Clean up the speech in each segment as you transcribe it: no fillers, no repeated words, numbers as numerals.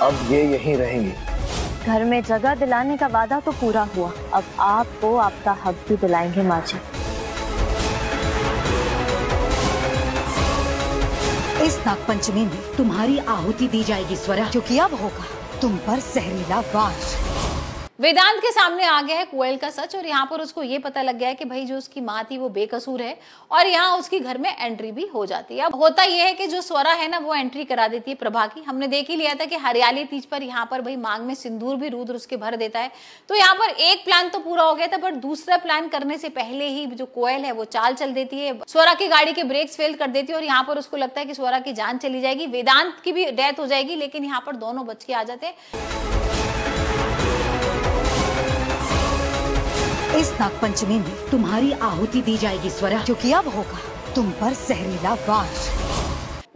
अब ये यहीं रहेंगी। घर में जगह दिलाने का वादा तो पूरा हुआ, अब आपको आपका हक भी दिलाएंगे माँ जी। इस नागपंचमी में तुम्हारी आहुति दी जाएगी स्वरा, क्योंकि अब होगा तुम पर जहरीला वार। वेदांत के सामने आ गया है कोयल का सच और यहाँ पर उसको ये पता लग गया है कि भाई जो उसकी माँ थी वो बेकसूर है और यहाँ उसकी घर में एंट्री भी हो जाती है। अब होता यह है कि जो स्वरा है ना वो एंट्री करा देती है प्रभा की। हमने देख ही लिया था कि हरियाली तीज पर यहाँ पर भाई मांग में सिंदूर भी रुद्र उसके भर देता है। तो यहाँ पर एक प्लान तो पूरा हो गया था, पर दूसरा प्लान करने से पहले ही जो कोयल है वो चाल चल देती है, स्वरा की गाड़ी के ब्रेक्स फेल कर देती है और यहाँ पर उसको लगता है कि स्वरा की जान चली जाएगी, वेदांत की भी डेथ हो जाएगी, लेकिन यहाँ पर दोनों बच के आ जाते हैं। इस नागपंचमी में तुम्हारी आहुति दी जाएगी स्वरा, क्योंकि अब होगा तुम पर जहरीला वार।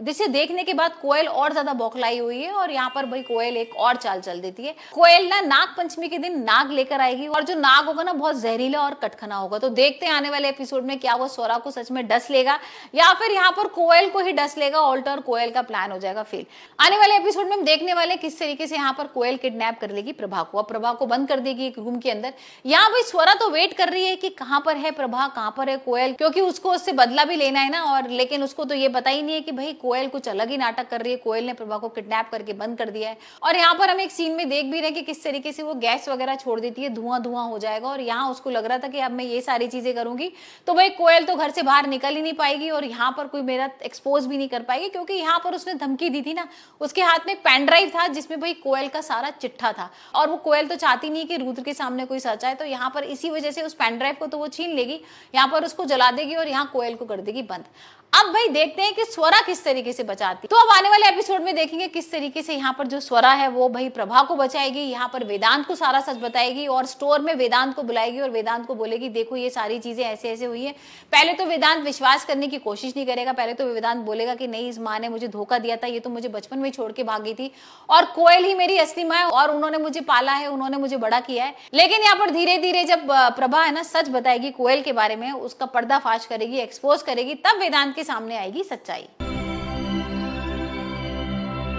जिसे देखने के बाद कोयल और ज्यादा बौखलाई हुई है और यहाँ पर भाई कोयल एक और चाल चल देती है। कोयल ना नाग पंचमी के दिन नाग लेकर आएगी और जो नाग होगा ना बहुत जहरीला और कटखना होगा। तो देखते हैं आने वाले एपिसोड में क्या वो स्वरा को सच में डस लेगा या फिर यहाँ पर कोयल को ही डस लेगा, ऑल्टर कोयल का प्लान हो जाएगा फेल। आने वाले एपिसोड में हम देखने वाले किस तरीके से यहाँ पर कोयल किडनैप कर लेगी प्रभा को, प्रभा को बंद कर देगी एक रूम के अंदर। यहाँ भाई स्वरा तो वेट कर रही है कि कहाँ पर है प्रभा, कहाँ पर है कोयल, क्योंकि उसको उससे बदला भी लेना है ना। और लेकिन उसको तो ये पता ही नहीं है कि भाई कोयल कुछ अलग ही नाटक कर रही है, कोयल ने प्रभा को किडनैप करके बंद कर दिया है। और यहाँ पर हम एक सीन में देख भी रहे हैं कि किस तरीके से वो गैस वगैरह छोड़ देती है, धुआं धुआं हो जाएगा। और यहाँ उसको लग रहा था कि अब मैं ये सारी चीजें करूंगी तो भाई कोयल तो घर से बाहर निकल ही नहीं पाएगी और यहाँ पर कोई मेरा एक्सपोज भी नहीं कर पाएगी, क्योंकि यहाँ पर उसने धमकी दी थी ना, उसके हाथ में एक पेन ड्राइव था जिसमें भाई कोयल का सारा चिट्ठा था और वो कोयल तो चाहती नहीं कि रुद्र के सामने कोई सच आए। तो यहाँ पर इसी वजह से उस पेन ड्राइव को तो वो छीन लेगी, यहाँ पर उसको जला देगी और यहाँ कोयल को कर देगी बंद। अब भाई देखते हैं कि स्वरा किस तरीके से बचाती। तो अब आने वाले एपिसोड में देखेंगे किस तरीके से यहाँ पर जो स्वरा है वो भाई प्रभा को बचाएगी, यहाँ पर वेदांत को सारा सच बताएगी और स्टोर में वेदांत को बुलाएगी और वेदांत को बोलेगी देखो ये सारी चीजें ऐसे ऐसे हुई है। पहले तो वेदांत विश्वास करने की कोशिश नहीं करेगा, पहले तो वेदांत बोलेगा कि नहीं, इस माँ ने मुझे धोखा दिया था, ये तो मुझे बचपन में छोड़ के भागी थी और कोयल ही मेरी असली माँ है और उन्होंने मुझे पाला है, उन्होंने मुझे बड़ा किया है। लेकिन यहाँ पर धीरे धीरे जब प्रभा है ना सच बताएगी कोयल के बारे में, उसका पर्दाफाश करेगी, एक्सपोज करेगी, तब वेदांत के सामने आएगी सच्चाई।